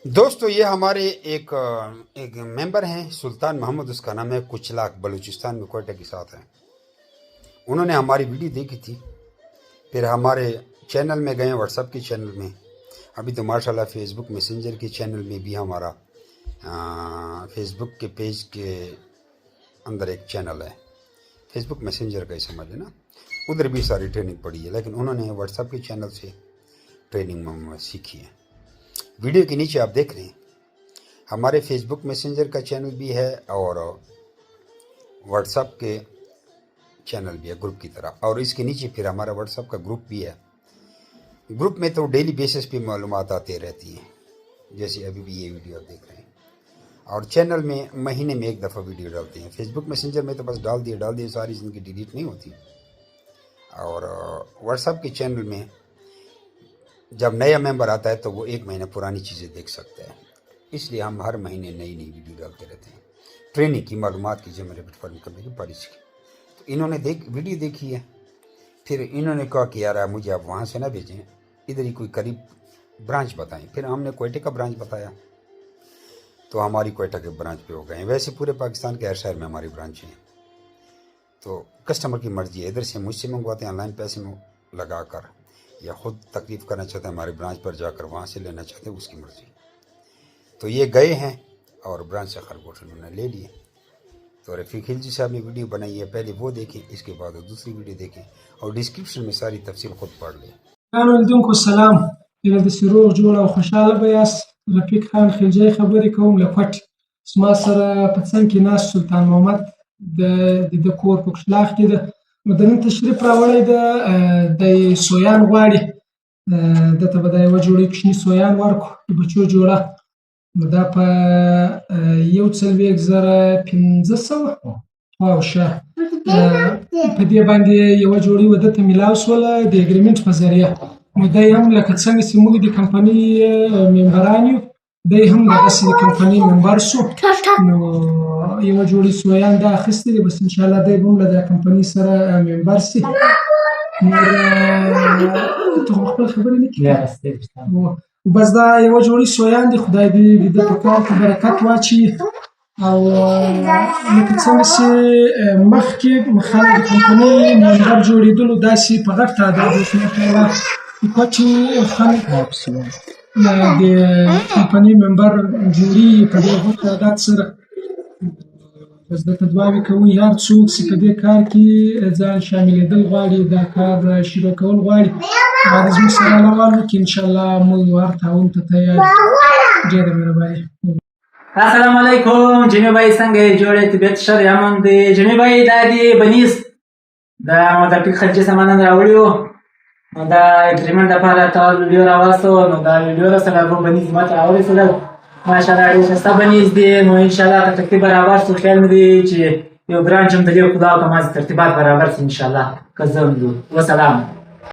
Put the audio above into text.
دوستو یہ ہمارے ایک ممبر ہیں سلطان محمد، اس کا نام ہے، کچلاک بلوچستان میں کوئٹہ کے ساتھ ہیں۔ انہوں نے ہماری ویڈیو دیکھی تھی، پھر ہمارے چینل میں گئے، واٹس ایپ کے چینل میں، ابھی تو ماشاءاللہ فیس بک میسنجر کے چینل میں بھی ہمارا فیس بک کے پیج کے اندر ایک چینل ہے، فیس بک میسنجر کا ہی سمجھ لینا، ادھر بھی ساری ٹریننگ پڑی ہے، لیکن انہوں نے واٹس ایپ کے چینل سے ٹریننگ سیکھی ہے۔ ویڈیو کے نیچے آپ دیکھ رہے ہیں ہمارے فیس بک میسنجر کا چینل بھی ہے اور واٹس ایپ کے چینل بھی ہے گروپ کی طرح، اور اس کے نیچے پھر ہمارا واٹس ایپ کا گروپ بھی ہے۔ گروپ میں تو ڈیلی بیسس پہ معلومات آتے رہتی ہیں، جیسے ابھی بھی یہ ویڈیو آپ دیکھ رہے ہیں، اور چینل میں مہینے میں ایک دفعہ ویڈیو ڈالتے ہیں۔ فیس بک میسنجر میں تو بس ڈال دیے ساری زندگی ڈیلیٹ نہیں ہوتی، اور واٹس ایپ کے چینل میں جب نیا ممبر آتا ہے تو وہ ایک مہینہ پرانی چیزیں دیکھ سکتا ہے، اس لیے ہم ہر مہینے نئی ویڈیو ڈالتے رہتے ہیں ٹریننگ کی، معلومات کی، جنرل فارم کرنے کی، پالیسی کی۔ تو انہوں نے ویڈیو دیکھی ہے، پھر انہوں نے کہا کہ یار مجھے آپ وہاں سے نہ بھیجیں، ادھر ہی کوئی قریب برانچ بتائیں۔ پھر ہم نے کوئٹہ کا برانچ بتایا، تو ہماری کوئٹہ کے برانچ پہ ہو گئے ہیں۔ ویسے پورے پاکستان کے ہر شہر میں ہماری برانچ ہیں، تو کسٹمر کی مرضی ہے، ادھر سے مجھ سے منگواتے ہیں آن لائن پیسے لگا کر، یا خود تکلیف کرنا چاہتے ہیں ہمارے برانچ پر جا کر وہاں سے لینا چاہتے ہیں، اس کی مرضی۔ تو یہ گئے ہیں اور برانچ سے خرگوش انہوں نے لے لیے۔ تو رفیق خلجی صاحب نے ویڈیو بنائی ہے، پہلے وہ دیکھیں، اس کے بعد دوسری ویڈیو دیکھیں، اور ڈسکرپشن میں ساری تفصیل خود پڑھ لیں۔ لیدونکو سلام، هیله د چې روغ جوړ او خوشحاله به یاست. رفیق خان خلجی خبرې کوم له کوټ. زما سره په څنګ کې ناست سلطان محمد د کور په کشلاخ کې ده. نو د نن تشریف راوړی ده، دی سویان غواړي، دته به دا یوه جوړه کوچني سویان ورکړو، د بچو جوړه. نو دا په 1,50,500 خواوشا په دې باندې یوه جوړه یې ده ته میلاو شوله د اګریمنټ په ذریعه. نو دی هم لکه څنګه چې موږ د کمپنۍ ممبران یو، دی هم دغسې د کمپنۍ ممبر شو. نو یوه جوړه سویان دا اخیستی دی، بس انشاءالله دی به هم له دا کمپنۍ سره ممبر شي. نور ته خو خپله خبرې نه کوې، بس دا یوه جوړه سویان دی، خدای دې د ده په کار کې برکت واچوي. او لکه څنګه چې مخکې خلک د کمپنۍ ممبر جوړېدلو، داسې په غټ تعداد ماشاءالله د کوټې خلک د کمپنۍ ممبر جوړېږي په ډېر غټ تعداد سره. بس درته دعاوې کوو هر څوک چې په دې کار کې ځان شاملېدل غواړي، دا کار شروع کول غواړي، باید زموږ سره روان وکړي. انشاءالله موږ هر تعاون ته تیار یو. ډېره مهرباني. السلام علیکم جمی بھائی، څنګه یې جوړې؟ طبیعت ښه دی، امن دی؟ جمی بھائی دا دی بنیز دا ما د رفیق خلجي سامان راوړي وو، نو دا اګریمنټ دپاره تا ویډیو راواستو، نو دا ویډیو راسره به بنیز ما ته راورسېدل. ماشاءالله ډېر ښایسته بنیز دی. نو انشاءالله که ترتیب برابر شو، خیال مې دی چې یو برانچ هم د دې خدا او که ما ترتیبات برابر شي انشاءالله، که زه وسلام.